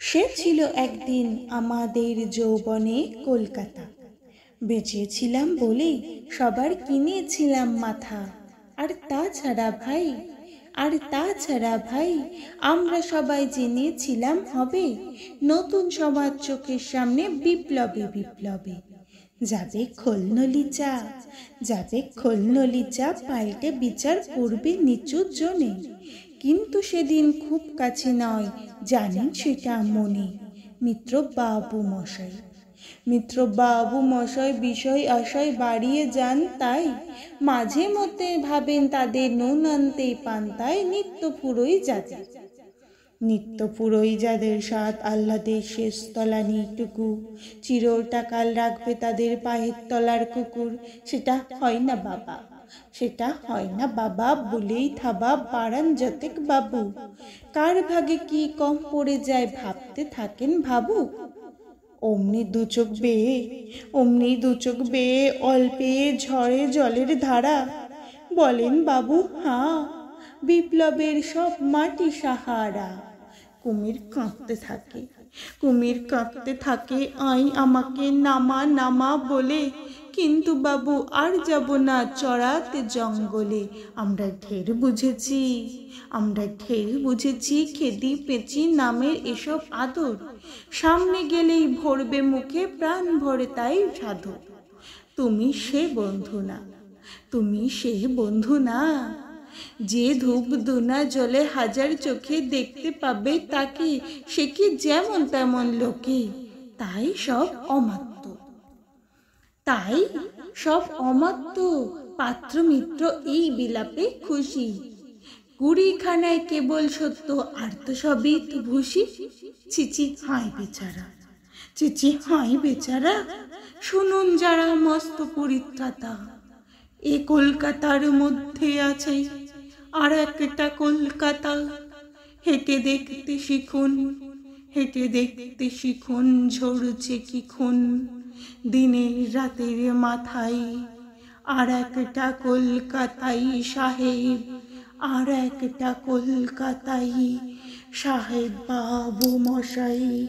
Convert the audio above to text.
সে ছিল একদিন আমাদের যৌবনে কলকাতা। বেঁচেছিলাম বলে সবার কিনেছিলাম মাথা। আর তাছাড়া ভাই আমরা সবাই জেনেছিলাম হবে নতুন সমাজ চোখের সামনে বিপ্লবে যাবে খোলনলি চা পাল্টে বিচার করবে নিচু জনে। কিন্তু সেদিন খুব কাছে নয়, জানেন সেটা মনে। মিত্র বাবু মশাই বিষয় আশয় বাড়িয়ে যান, তাই মাঝে মধ্যে ভাবেন তাদের নুন আনতেই পান্তায় নিত্য ফুরোই যাদের স্বাদ আহ্লাদের শেষ তলানিটুকু চিরটা কাল রাখবে তাদের পায়ের তলার কুকুর। সেটা হয় না বাবা বলেই থাবা বাড়ান যতেক বাবু। কার ভাগে কি কম পড়ে যায় ভাবতে থাকেন ভাবুক। অমনি দু চোখ বেয়ে অল্পে ঝরে জলের ধারা। বলেন বাবু হাঁ, বিপ্লবের সব মাটি সাহারা। কুমির কাঁদতে থাকে আই আমাকে নামা বলে। কিন্তু বাবু আর যাব না চড়াতে জঙ্গলে। আমরা ঢের বুঝেছি খেদি পেঁচি নামের এসব আদর। সামনে গেলেই ভরবে মুখে প্রাণ ভরে তাই সাধু। তুমি সে বন্ধু না যে ধূপ দুনা জলে হাজার চোখে দেখতে পাবে তাকে। সে কি যেমন তেমন লোকে, তাই সব অমাত্য পাত্র মিত্র এই বিলাপে খুশি। কুড়িখানায় কেবল সত্য আর তো সবই তো ভুসি। চিচি হায় বেচারা শুনুন যারা মস্ত পরিত্রাতা। এ কলকাতার মধ্যে আছে আর একটা কলকাতা। হেঁটে দেখতে শিখুন ঝরছে কি খুন দিনের রাতের মাথায়। আর একটা কলকাতাই সাহেব বাবু মশাই।